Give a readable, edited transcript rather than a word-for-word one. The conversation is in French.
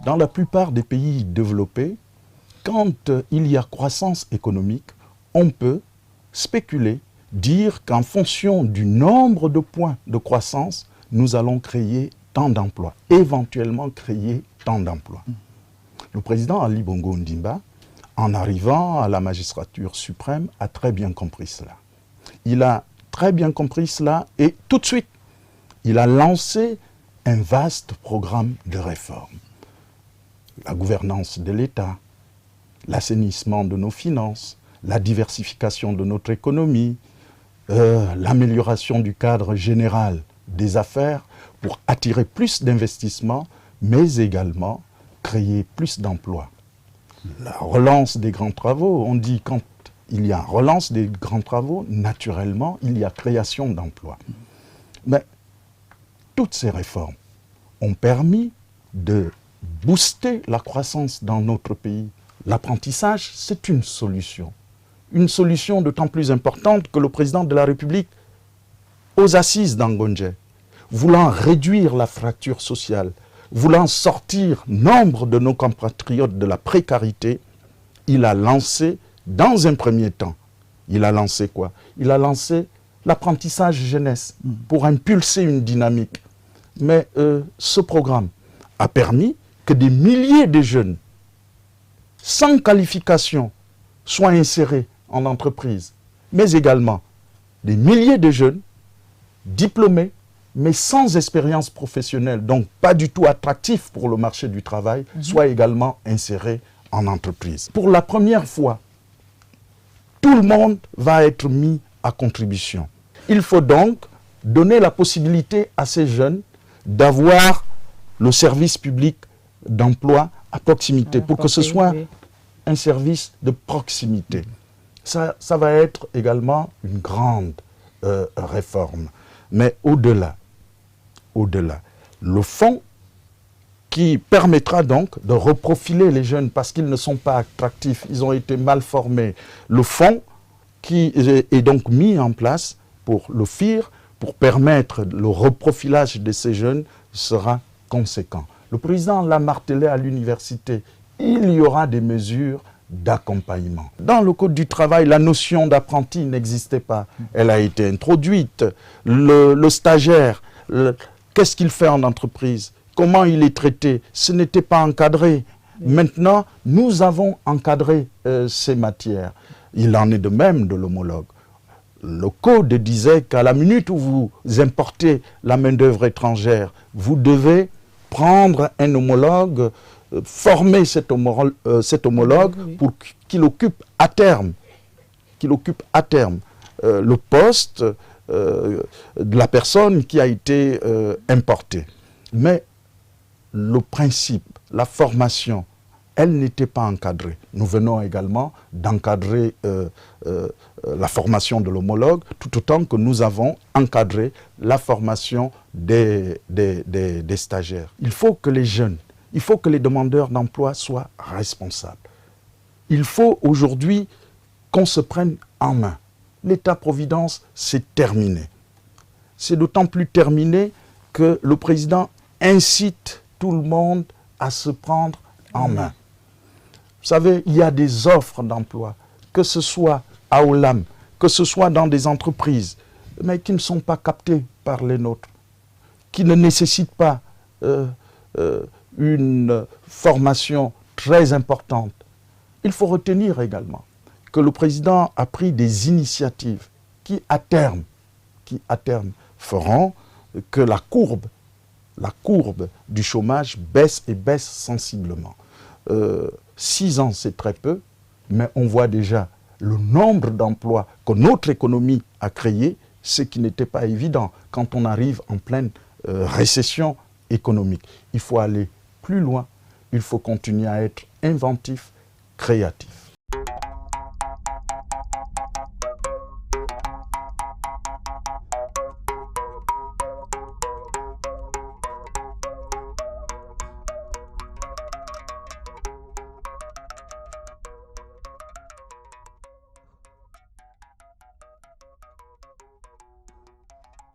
Dans la plupart des pays développés, quand il y a croissance économique, on peut spéculer, dire qu'en fonction du nombre de points de croissance, nous allons créer tant d'emplois, éventuellement créer tant d'emplois. Le président Ali Bongo Ondimba, en arrivant à la magistrature suprême, a très bien compris cela. Il a très bien compris cela et tout de suite, il a lancé un vaste programme de réformes. La gouvernance de l'État, l'assainissement de nos finances, la diversification de notre économie, l'amélioration du cadre général des affaires pour attirer plus d'investissements, mais également créer plus d'emplois. La relance des grands travaux, on dit quand il y a relance des grands travaux, naturellement, il y a création d'emplois. Mais toutes ces réformes ont permis de booster la croissance dans notre pays. L'apprentissage, c'est une solution. Une solution d'autant plus importante que le président de la République, aux assises d'Angonje, voulant réduire la fracture sociale, voulant sortir nombre de nos compatriotes de la précarité, il a lancé, dans un premier temps, il a lancé quoi? Il a lancé l'apprentissage jeunesse pour impulser une dynamique. Mais ce programme a permis que des milliers de jeunes sans qualification soient insérés en entreprise, mais également des milliers de jeunes diplômés, mais sans expérience professionnelle, donc pas du tout attractifs pour le marché du travail, soient également insérés en entreprise. Pour la première fois, tout le monde va être mis à contribution. Il faut donc donner la possibilité à ces jeunes d'avoir le service public d'emploi à proximité, pour que ce soit un service de proximité. Ça va être également une grande réforme. Mais au-delà, le fonds qui permettra donc de reprofiler les jeunes parce qu'ils ne sont pas attractifs, ils ont été mal formés. Le fonds qui est donc mis en place pour le FIR, pour permettre le reprofilage de ces jeunes, sera conséquent. Le président l'a martelé à l'université. Il y aura des mesures d'accompagnement. Dans le Code du travail, la notion d'apprenti n'existait pas. Elle a été introduite. Le stagiaire, qu'est-ce qu'il fait en entreprise? Comment il est traité? Ce n'était pas encadré. Maintenant, nous avons encadré ces matières. Il en est de même de l'homologue. Le Code disait qu'à la minute où vous importez la main-d'œuvre étrangère, vous devez prendre un homologue, former cet homologue pour qu'il occupe à terme, le poste de la personne qui a été importée. Mais le principe, la formation, elle n'était pas encadrée. Nous venons également d'encadrer la formation de l'homologue, tout autant que nous avons encadré la formation des stagiaires. Il faut que les jeunes, il faut que les demandeurs d'emploi soient responsables. Il faut aujourd'hui qu'on se prenne en main. L'État-providence, c'est terminé. C'est d'autant plus terminé que le président incite tout le monde à se prendre en main. Vous savez, il y a des offres d'emploi, que ce soit à Olam, que ce soit dans des entreprises, mais qui ne sont pas captées par les nôtres, qui ne nécessitent pas une formation très importante. Il faut retenir également que le président a pris des initiatives qui, à terme, feront que la courbe du chômage baisse et baisse sensiblement. 6 ans, c'est très peu, mais on voit déjà le nombre d'emplois que notre économie a créé, ce qui n'était pas évident quand on arrive en pleine récession économique. Il faut aller plus loin, il faut continuer à être inventif, créatif.